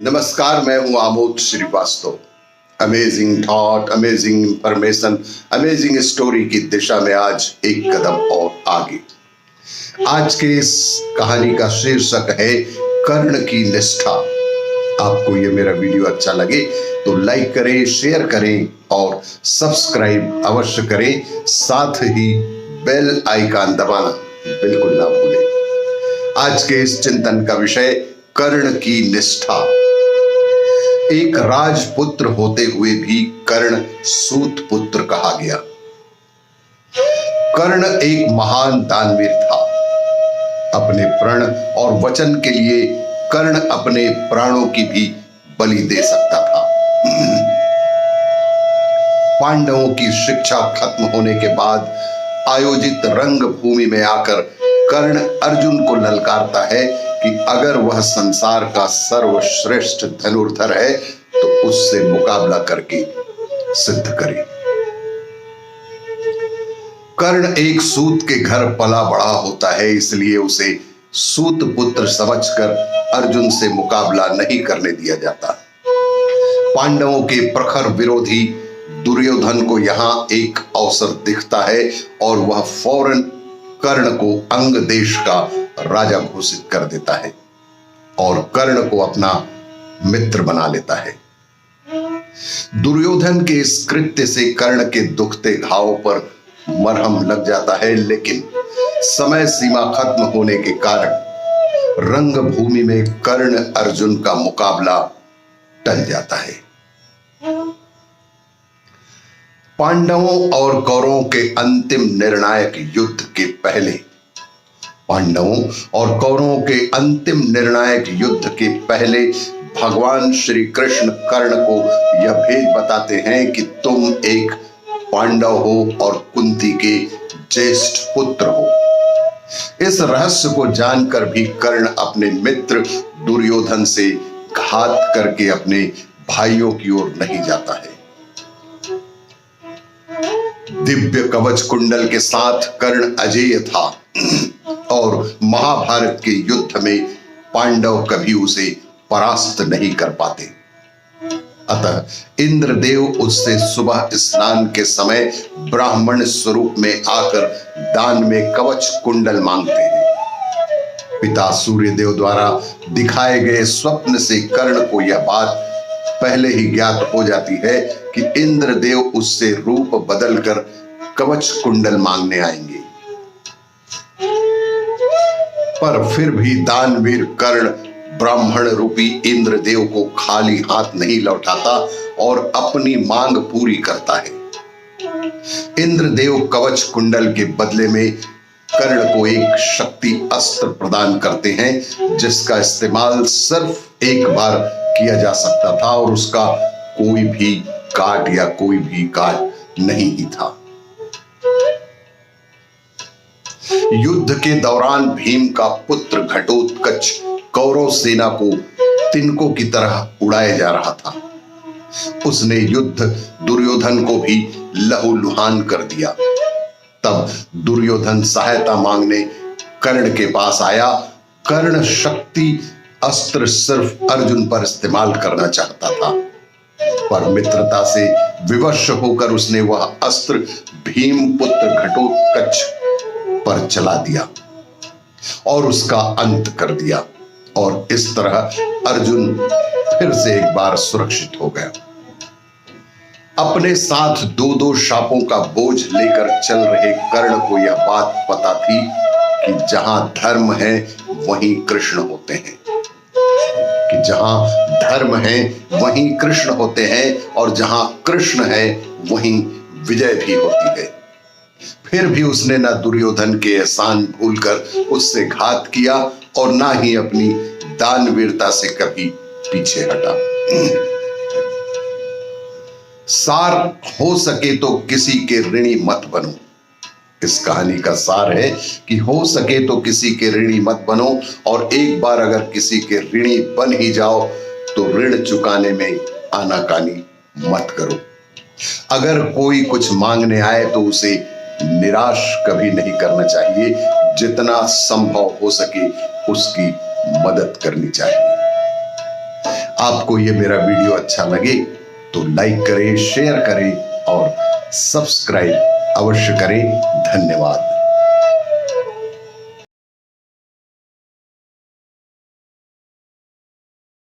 नमस्कार, मैं हूं Amod Srivastava. Amazing thought, amazing information, amazing story की दिशा में आज एक कदम और आगे। आज के इस कहानी का शीर्षक है कर्ण की निष्ठा। आपको ये मेरा वीडियो अच्छा लगे तो लाइक करें, शेयर करें और सब्सक्राइब अवश्य करें। साथ ही बेल आइकन दबाना बिल्कुल ना भूलें। आज के इस चिंतन का विषय कर्ण की निष्ठा। एक राजपुत्र होते हुए भी कर्ण सूत पुत्र कहा गया। कर्ण एक महान दानवीर था। अपने प्रण और वचन के लिए कर्ण अपने प्राणों की भी बलि दे सकता था। पांडवों की शिक्षा खत्म होने के बाद आयोजित रंग भूमि में आकर कर्ण अर्जुन को ललकारता है कि अगर वह संसार का सर्वश्रेष्ठ धनुर्धर है तो उससे मुकाबला करके सिद्ध करे। कर्ण एक सूत के घर पला बड़ा होता है, इसलिए उसे सूत पुत्र समझकर अर्जुन से मुकाबला नहीं करने दिया जाता। पांडवों के प्रखर विरोधी दुर्योधन को यहां एक अवसर दिखता है और वह फौरन कर्ण को अंग देश का राजा घोषित कर देता है और कर्ण को अपना मित्र बना लेता है। दुर्योधन के इस कृत्य से कर्ण के दुखते घाव पर मरहम लग जाता है, लेकिन समय सीमा खत्म होने के कारण रंग भूमि में कर्ण अर्जुन का मुकाबला टल जाता है। पांडवों और कौरवों के अंतिम निर्णायक युद्ध के पहले भगवान श्री कृष्ण कर्ण को यह भेद बताते हैं कि तुम एक पांडव हो और कुंती के ज्येष्ठ पुत्र हो। इस रहस्य को जानकर भी कर्ण अपने मित्र दुर्योधन से घात करके अपने भाइयों की ओर नहीं जाता है। दिव्य कवच कुंडल के साथ कर्ण अजेय था और महाभारत के युद्ध में पांडव कभी उसे परास्त नहीं कर पाते। अतः इंद्रदेव उससे सुबह स्नान के समय ब्राह्मण स्वरूप में आकर दान में कवच कुंडल मांगते हैं। पिता सूर्यदेव द्वारा दिखाए गए स्वप्न से कर्ण को यह बात पहले ही ज्ञात हो जाती है कि इंद्रदेव उससे रूप बदलकर कवच कुंडल मांगने आएंगे। पर फिर भी दानवीर कर्ण ब्राह्मण रूपी इंद्रदेव को खाली हाथ नहीं लौटाता और अपनी मांग पूरी करता है। इंद्रदेव कवच कुंडल के बदले में कर्ण को एक शक्ति अस्त्र प्रदान करते हैं, जिसका इस्तेमाल सिर्फ एक बार किया जा सकता था और उसका कोई भी काट नहीं ही था। युद्ध के दौरान भीम का पुत्र घटोत्कच कौरव सेना को तिनकों की तरह उड़ाया जा रहा था। उसने युद्ध दुर्योधन को भी लहूलुहान कर दिया। तब दुर्योधन सहायता मांगने कर्ण के पास आया। कर्ण शक्ति अस्त्र सिर्फ अर्जुन पर इस्तेमाल करना चाहता था, पर मित्रता से विवश होकर उसने वह अस्त्र भीम पुत्र घटोत्कच पर चला दिया और उसका अंत कर दिया, और इस तरह अर्जुन फिर से एक बार सुरक्षित हो गया। अपने साथ दो दो शापों का बोझ लेकर चल रहे कर्ण को यह बात पता थी कि जहां धर्म है वहीं कृष्ण होते हैं, वहीं कृष्ण होते हैं और जहां कृष्ण है वहीं विजय भी होती है। फिर भी उसने न दुर्योधन के एहसान भूलकर उससे घात किया और ना ही अपनी दानवीरता से कभी पीछे हटा। सार हो सके तो किसी के ऋणी मत बनो। इस कहानी का सार है कि हो सके तो किसी के ऋणी मत बनो, और एक बार अगर किसी के ऋणी बन ही जाओ तो ऋण चुकाने में आनाकानी मत करो। अगर कोई कुछ मांगने आए तो उसे निराश कभी नहीं करना चाहिए। जितना संभव हो सके उसकी मदद करनी चाहिए। आपको ये मेरा वीडियो अच्छा लगे तो लाइक करें, शेयर करें और सब्सक्राइब अवश्य करें। धन्यवाद।